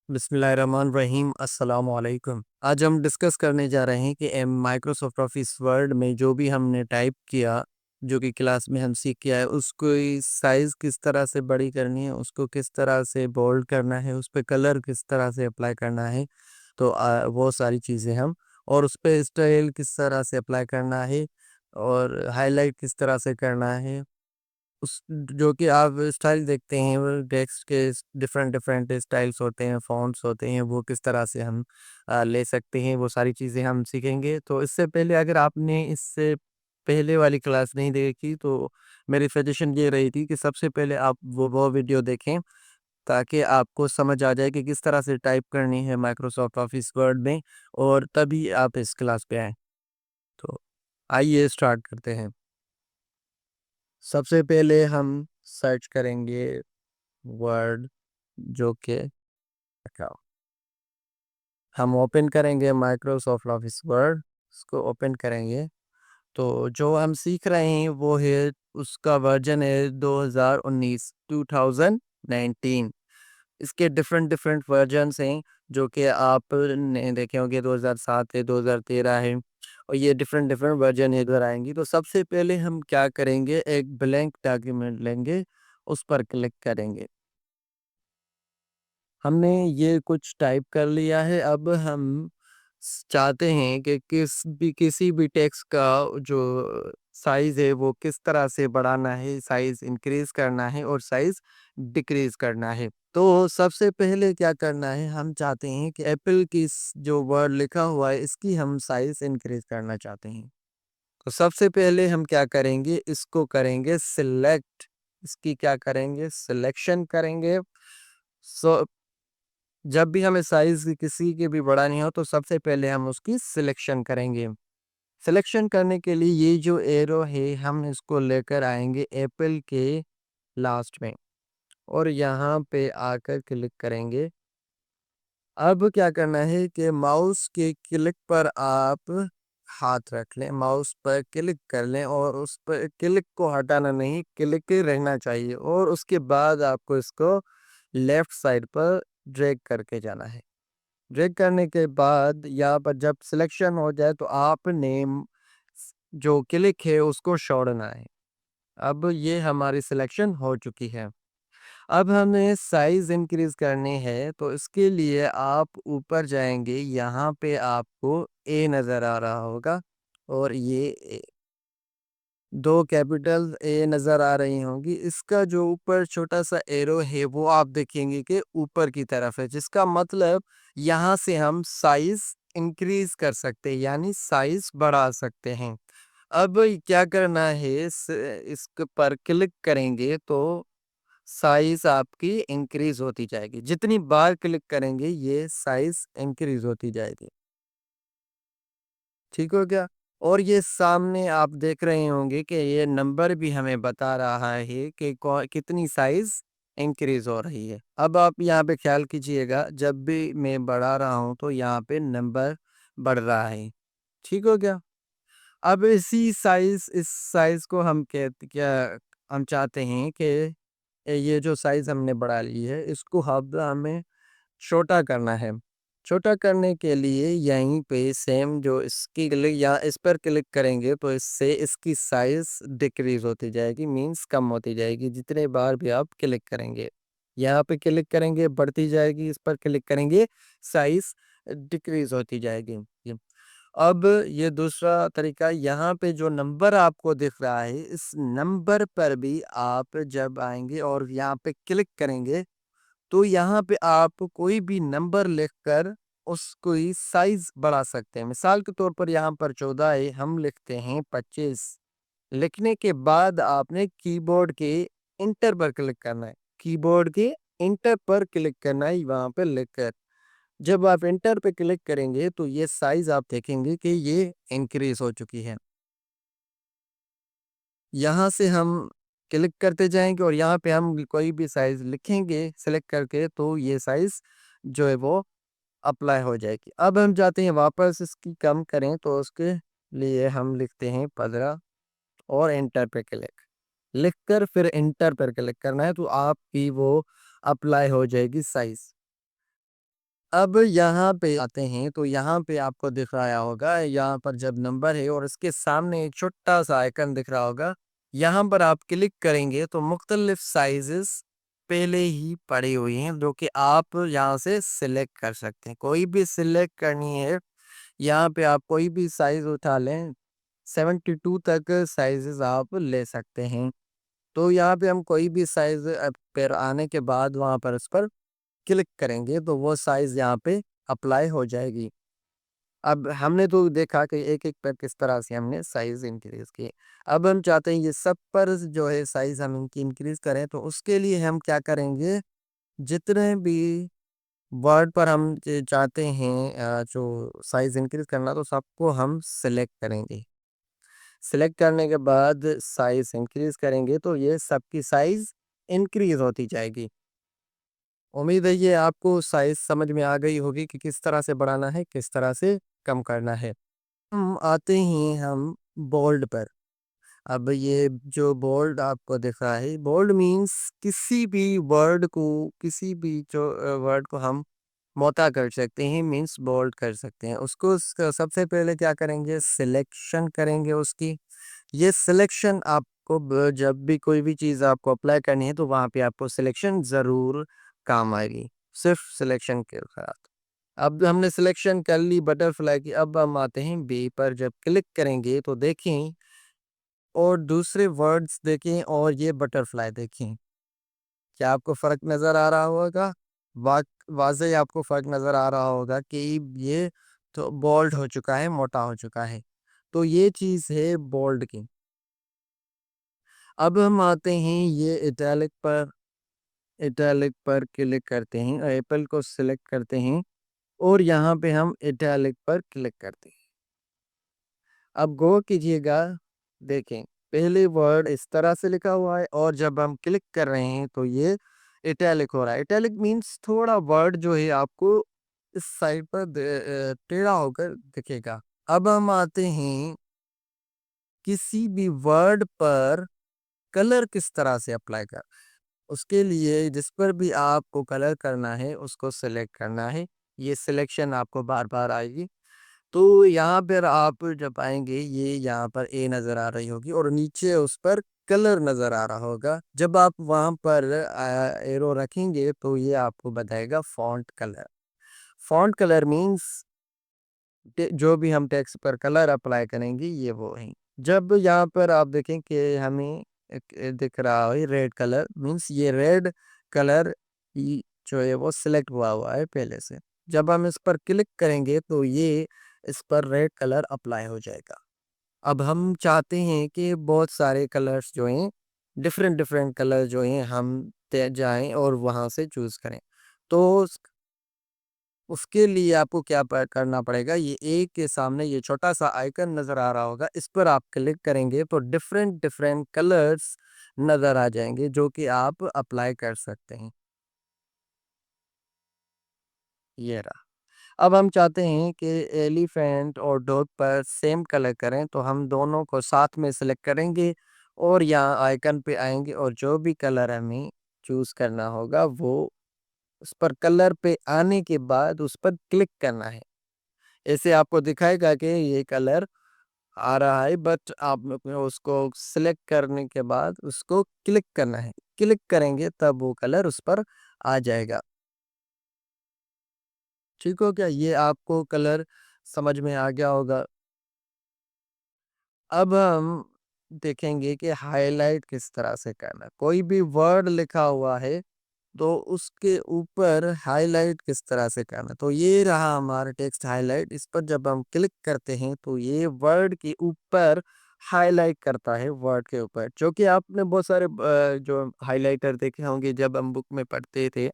बिस्मिल्लाहिर्रहमानिर्रहीम अस्सलाम वालेकुम। आज हम डिस्कस करने जा रहे हैं कि माइक्रोसॉफ्ट ऑफिस वर्ड में जो भी हमने टाइप किया, जो कि क्लास में हम सीख के आए, उसको साइज़ किस तरह से बड़ी करनी है, उसको किस तरह से बोल्ड करना है, उस पे कलर किस तरह से अप्लाई करना है। तो वो सारी चीज़ें हम और उस पे स्टाइल किस तरह से अप्लाई करना है और हाइलाइट किस तरह से करना है। उस जो कि आप स्टाइल देखते हैं वो टेक्स्ट के डिफरेंट डिफरेंट स्टाइल्स होते हैं, फ़ॉन्ट्स होते हैं, वो किस तरह से हम ले सकते हैं, वो सारी चीज़ें हम सीखेंगे। तो इससे पहले अगर आपने इससे पहले वाली क्लास नहीं देखी तो मेरी सजेशन ये रही थी कि सबसे पहले आप वो वीडियो देखें ताकि आपको समझ आ जाए कि किस तरह से टाइप करनी है माइक्रोसॉफ्ट ऑफिस वर्ड में और तभी आप इस क्लास पे आएँ। तो आइए स्टार्ट करते हैं। सबसे पहले हम सर्च करेंगे वर्ड जो कि रखा हम ओपन करेंगे माइक्रोसॉफ्ट ऑफिस वर्ड उसको ओपन करेंगे तो जो हम सीख रहे हैं वो है उसका वर्जन है 2019 2019। इसके डिफरेंट डिफरेंट वर्जन्स हैं जो कि आपने देखे होंगे 2007 है 2013 है और ये डिफरेंट डिफरेंट वर्जन इधर आएंगी। तो सबसे पहले हम क्या करेंगे, एक ब्लैंक डॉक्यूमेंट लेंगे, उस पर क्लिक करेंगे। हमने ये कुछ टाइप कर लिया है। अब हम चाहते हैं कि किसी भी टेक्स्ट का जो साइज़ है वो किस तरह से बढ़ाना है, साइज़ इंक्रीज़ करना है और साइज़ डिक्रीज़ करना है। तो सबसे पहले क्या करना है, हम चाहते हैं कि एप्पल की जो वर्ड लिखा हुआ है इसकी हम साइज़ इंक्रीज़ करना चाहते हैं। तो सबसे पहले हम क्या करेंगे, इसको करेंगे सिलेक्ट। इसकी क्या करेंगे, सिलेक्शन करेंगे। सो जब भी हमें साइज़ किसी की भी बढ़ानी हो तो सबसे पहले हम उसकी सिलेक्शन करेंगे। सिलेक्शन करने के लिए ये जो एरो है हम इसको लेकर आएँगे एप्पल के लास्ट में और यहाँ पे आकर क्लिक करेंगे। अब क्या करना है कि माउस के क्लिक पर आप हाथ रख लें, माउस पर क्लिक कर लें और उस पर क्लिक को हटाना नहीं, क्लिक ही रहना चाहिए और उसके बाद आपको इसको लेफ्ट साइड पर ड्रैग करके जाना है। ड्रैग करने के बाद यहाँ पर जब सिलेक्शन हो जाए तो आपने जो क्लिक है उसको छोड़ना है। अब ये हमारी सिलेक्शन हो चुकी है। अब हमें साइज़ इंक्रीज़ करनी है तो इसके लिए आप ऊपर जाएँगे, यहाँ पे आपको ए नज़र आ रहा होगा और ये ए 2 कैपिटल ए नज़र आ रही होंगी। इसका जो ऊपर छोटा-सा एरो है वो आप देखेंगे कि ऊपर की तरफ है, जिसका मतलब यहाँ से हम साइज़ इंक्रीज़ कर सकते हैं यानी साइज़ बढ़ा सकते हैं। अब क्या करना है, इसके पर क्लिक करेंगे तो साइज़ आपकी इंक्रीज़ होती जाएगी। जितनी बार क्लिक करेंगे ये साइज़ इंक्रीज़ होती जाएगी। ठीक हो गया? और ये सामने आप देख रहे होंगे कि ये नंबर भी हमें बता रहा है कि कितनी साइज़ इंक्रीज़ हो रही है। अब आप यहाँ पे ख़्याल कीजिएगा, जब भी मैं बढ़ा रहा हूँ तो यहाँ पे नंबर बढ़ रहा है। ठीक हो गया? अब इस साइज़ को हम क्या हम चाहते हैं कि ये जो साइज़ हमने बढ़ा ली है इसको अब हमें छोटा करना है। छोटा करने के लिए यहीं पे सेम जो इसकी क्लिक या इस पर क्लिक करेंगे तो इससे इसकी साइज़ डिक्रीज़ होती जाएगी, मीन्स कम होती जाएगी जितने बार भी आप क्लिक करेंगे। यहाँ पे क्लिक करेंगे बढ़ती जाएगी, इस पर क्लिक करेंगे साइज़ डिक्रीज़ होती जाएगी। अब ये दूसरा तरीका, यहाँ पे जो नंबर आपको दिख रहा है इस नंबर पर भी आप जब आएँगे और यहाँ पे क्लिक करेंगे तो यहाँ पे आप कोई भी नंबर लिखकर उसको ही साइज़ बढ़ा सकते हैं। मिसाल के तौर पर यहाँ पर 14 है, हम लिखते हैं 25। लिखने के बाद आपने कीबोर्ड के इंटर पर क्लिक करना है। कीबोर्ड के इंटर पर क्लिक करना है वहाँ पे लिखकर। जब आप इंटर पे क्लिक करेंगे तो ये साइज़ आप देखेंगे कि ये इंक्रीज़ हो चुकी है। यहाँ से हम क्लिक करते जाएँगे और यहाँ पे हम कोई भी साइज़ लिखेंगे सेलेक्ट करके तो ये साइज़ जो है वो अप्लाई हो जाएगी। अब हम चाहते हैं वापस इसकी कम करें तो उसके लिए हम लिखते हैं 15 और एंटर पे क्लिक। लिखकर फिर एंटर पर क्लिक करना है तो आपकी वो अप्लाई हो जाएगी साइज़। अब यहाँ पे आते हैं तो यहाँ पे आपको दिख रहा होगा, यहाँ पर जब नंबर है और इसके सामने एक छोटा सा आइकन दिख रहा होगा, यहाँ पर आप क्लिक करेंगे तो मुख्तलिफ साइजेस पहले ही पड़ी हुई हैं जो कि आप यहाँ से सिलेक्ट कर सकते हैं। कोई भी सिलेक्ट करनी है, यहाँ पे आप कोई भी साइज उठा लें, 72 तक साइजेस आप ले सकते हैं। तो यहाँ पे हम कोई भी साइज पर आने के बाद वहाँ पर उस पर क्लिक करेंगे तो वो साइज यहाँ पे अप्लाई हो जाएगी। अब हमने तो देखा कि एक-एक पर किस तरह से हमने साइज इंक्रीज़ किए। अब हम चाहते हैं ये सब पर जो है साइज हम इनकी इंक्रीज़ करें तो उसके लिए हम क्या करेंगे, जितने भी वर्ड पर हम चाहते हैं जो साइज इंक्रीज़ करना तो सबको हम सिलेक्ट करेंगे। सिलेक्ट करने के बाद साइज इंक्रीज़ करेंगे तो ये सबकी साइज इंक्रीज़ होती जाएगी। उम्मीद है ये आपको साइज़ समझ में आ गई होगी कि किस तरह से बढ़ाना है, किस तरह से कम करना है। आते हैं हम बोल्ड पर। अब ये जो बोल्ड आपको दिख रहा है, बोल्ड मीन्स किसी भी वर्ड को, किसी भी जो वर्ड को हम मोटा कर सकते हैं, मीन्स बोल्ड कर सकते हैं। उसको सबसे पहले क्या करेंगे, सिलेक्शन करेंगे उसकी। ये सिलेक्शन आपको जब भी कोई भी चीज़ आपको अप्लाई करनी है तो वहाँ पे आपको सिलेक्शन ज़रूर काम आएगी, सिर्फ सिलेक्शन के साथ। अब हमने सिलेक्शन कर ली बटरफ्लाई की, अब हम आते हैं बी पर, जब क्लिक करेंगे तो देखें और दूसरे वर्ड्स देखें और ये बटरफ्लाई देखें। क्या आपको फ़र्क नज़र आ रहा होगा? वाक वाज़ई आपको फ़र्क नज़र आ रहा होगा कि ये तो बोल्ड हो चुका है, मोटा हो चुका है। तो ये चीज़ है बोल्ड की। अब हम आते हैं ये इटैलिक पर क्लिक करते हैं, एप्पल को सिलेक्ट करते हैं और यहाँ पे हम इटैलिक पर क्लिक करते हैं। अब गौर कीजिएगा, देखें पहले वर्ड इस तरह से लिखा हुआ है और जब हम क्लिक कर रहे हैं तो ये इटैलिक हो रहा है। इटैलिक मीन्स थोड़ा वर्ड जो है आपको इस साइड पर टेढ़ा होकर दिखेगा। अब हम आते हैं किसी भी वर्ड पर कलर किस तरह से अप्लाई कर, उसके लिए जिस पर भी आपको कलर करना है उसको सिलेक्ट करना है। ये सिलेक्शन आपको बार-बार आएगी। तो यहाँ पर आप जब आएँगे ये यहाँ पर ए नज़र आ रही होगी और नीचे उस पर कलर नज़र आ रहा होगा। जब आप वहाँ पर एरो रखेंगे तो ये आपको बताएगा font colour. Font colour means जो भी हम टेक्स्ट पर कलर अप्लाई करेंगे ये वो है। जब यहाँ पर आप देखें कि हमें एक दिख रहा है रेड कलर, मीन्स ये रेड कलर जो है वो सिलेक्ट हुआ हुआ है पहले से। जब हम इस पर क्लिक करेंगे तो ये इस पर रेड कलर अप्लाई हो जाएगा। अब हम चाहते हैं कि बहुत सारे कलर्स जो हैं, डिफरेंट डिफरेंट कलर जो हैं हम जाएं और वहां से चूज करें। तो उसके लिए आपको क्या करना पड़ेगा, ये ए के सामने ये छोटा सा आइकन नज़र आ रहा होगा, इस पर आप क्लिक करेंगे तो डिफरेंट डिफरेंट कलर्स नज़र आ जाएंगे जो कि आप अप्लाई कर सकते हैं। ये रहा। अब हम चाहते हैं कि एलिफेंट और डॉग पर सेम कलर करें तो हम दोनों को साथ में सेलेक्ट करेंगे और यहाँ आइकन पे आएंगे और जो भी कलर हमें चूज़ करना होगा वो उस पर कलर पे आने के बाद उस पर क्लिक करना है। ऐसे आपको दिखाएगा कि ये कलर आ रहा है, बट आप लोग को उसको सिलेक्ट करने के बाद उसको क्लिक करना है। क्लिक करेंगे तब वो कलर उस पर आ जाएगा। ठीक हो गया? ये आपको कलर समझ में आ गया होगा। अब हम देखेंगे कि हाइलाइट किस तरह से करना है। कोई भी वर्ड लिखा हुआ है तो उसके ऊपर हाइलाइट किस तरह से करना है। तो ये रहा हमारा टेक्स्ट हाइलाइट, इस पर जब हम क्लिक करते हैं तो ये वर्ड के ऊपर हाइलाइट करता है, वर्ड के ऊपर, जो कि आपने बहुत सारे जो हाइलाइटर देखे होंगे जब हम बुक में पढ़ते थे।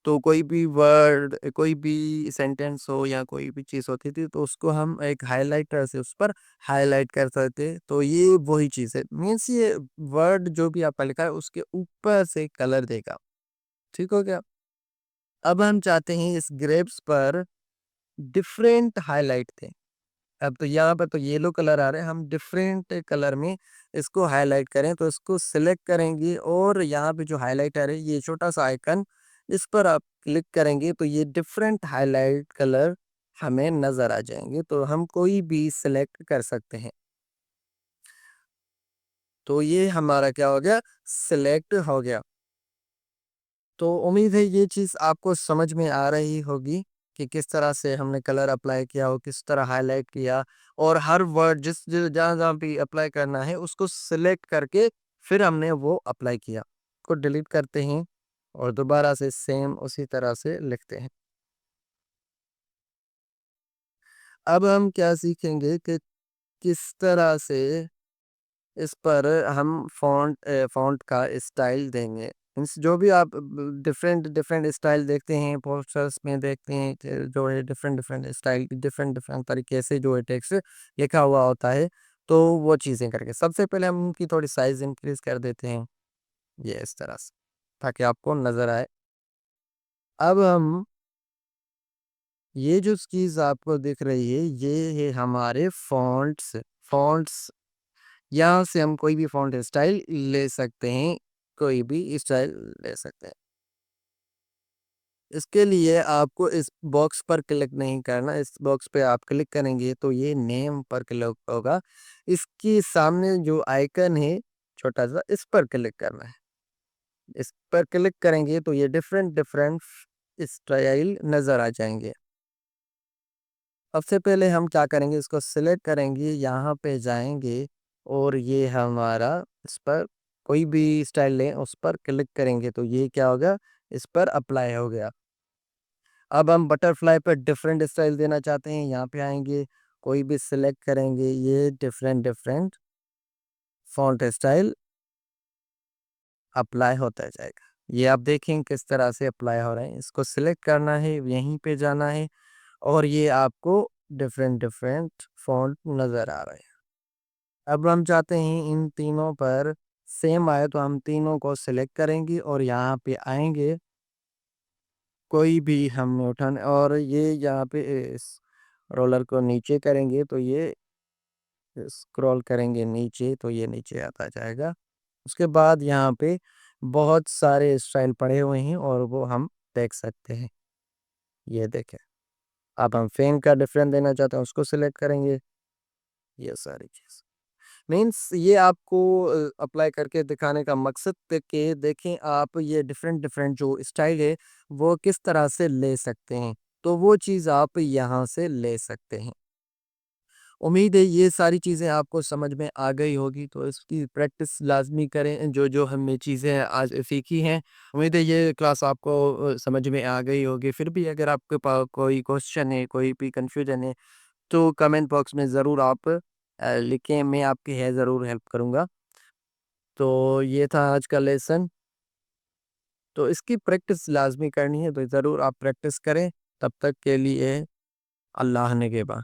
तो कोई भी वर्ड, कोई भी सेंटेंस हो या कोई भी चीज़ होती थी तो उसको हम एक हाइलाइटर से उस पर हाइलाइट कर सकते। तो ये वही चीज़ है, मीन्स ये वर्ड जो भी आपका लिखा है उसके ऊपर से कलर देगा। ठीक हो गया? अब हम चाहते हैं इस ग्रेप्स पर डिफरेंट हाइलाइट थे। अब तो यहाँ पर तो येलो कलर आ रहे हैं, हम डिफरेंट कलर में इसको हाइलाइट करें तो इसको सिलेक्ट करेंगे और यहाँ पे जो हाइलाइटर है ये छोटा सा आइकन इस पर आप क्लिक करेंगे तो ये डिफरेंट हाइलाइट कलर हमें नज़र आ जाएँगे, तो हम कोई भी सिलेक्ट कर सकते हैं। तो ये हमारा क्या हो गया? सिलेक्ट हो गया। तो उम्मीद है ये चीज़ आपको समझ में आ रही होगी कि किस तरह से हमने कलर अप्लाई किया और किस तरह हाइलाइट किया, और हर वर्ड जहाँ-जहाँ भी अप्लाई करना है उसको सिलेक्ट करके फिर हमने वो अप्लाई किया। को डिलीट करते हैं और दोबारा से सेम उसी तरह से लिखते हैं। अब हम क्या सीखेंगे कि किस तरह से इस पर हम फ़ॉन्ट का स्टाइल देंगे। मीन्स जो भी आप डिफरेंट डिफरेंट स्टाइल देखते हैं, पोस्टर्स में देखते हैं कि जो है different different style, different different तरीके से जो है टेक्स्ट लिखा हुआ होता है, तो वो चीज़ें करके सबसे पहले हम उनकी थोड़ी साइज़ इंक्रीज़ कर देते हैं, ये इस तरह से, ताकि आपको नज़र आए। अब हम ये जो चीज़ आपको दिख रही है, ये है हमारे फ़ॉन्ट्स। फ़ॉन्ट्स यहाँ से हम कोई भी फ़ॉन्ट स्टाइल ले सकते हैं, कोई भी स्टाइल ले सकते हैं। इसके लिए आपको इस बॉक्स पर क्लिक नहीं करना, इस बॉक्स पे आप क्लिक करेंगे तो ये नेम पर क्लिक होगा। इसके सामने जो आइकन है छोटा-सा, इस पर क्लिक करना है। इस पर क्लिक करेंगे तो ये डिफरेंट डिफरेंट स्टाइल नज़र आ जाएँगे। सबसे पहले हम क्या करेंगे, इसको सिलेक्ट करेंगे, यहाँ पे जाएँगे और ये हमारा इस पर कोई भी स्टाइल लें, उस पर क्लिक करेंगे तो ये क्या होगा, इस पर अप्लाई हो गया। अब हम बटरफ्लाई पर डिफरेंट स्टाइल देना चाहते हैं, यहाँ पे आएँगे, कोई भी सिलेक्ट करेंगे, ये different different font style apply होता जाएगा। ये आप देखें किस तरह से अप्लाई हो रहे हैं, इसको सिलेक्ट करना है, यहीं पे जाना है और ये आपको डिफरेंट डिफरेंट फ़ॉन्ट नज़र आ रहे हैं। अब हम चाहते हैं इन तीनों पर सेम आए, तो हम तीनों को सिलेक्ट करेंगे और यहाँ पे आएँगे, कोई भी हमने उठाना और ये यहाँ पे इस रोलर को नीचे करेंगे तो ये स्क्रॉल करेंगे नीचे तो ये नीचे आता जाएगा। उसके बाद यहाँ पे बहुत सारे स्टाइल पड़े हुए हैं और वो हम देख सकते हैं। ये देखें। अब हम फ़ेन का डिफ़रेंट देना चाहते हैं, उसको सिलेक्ट करेंगे, ये सारी चीज़। मीन्स ये आपको अप्लाई करके दिखाने का मकसद कि देखें आप ये डिफरेंट डिफरेंट जो स्टाइल है वो किस तरह से ले सकते हैं, तो वो चीज़ आप यहाँ से ले सकते हैं। उम्मीद है ये सारी चीज़ें आपको समझ में आ गई होगी, तो इसकी प्रैक्टिस लाजमी करें, जो जो हमने चीज़ें आज सीखी हैं। उम्मीद है ये क्लास आपको समझ में आ गई होगी। फिर भी अगर आपके पास कोई क्वेश्चन है, कोई भी कन्फ्यूजन है, तो कमेंट बॉक्स में ज़रूर आप लिखें, मैं आपकी है ज़रूर हेल्प करूँगा। तो ये था आज का लेसन, तो इसकी प्रैक्टिस लाज़मी करनी है, तो ज़रूर आप प्रैक्टिस करें। तब तक के लिए अल्लाह निगहबान।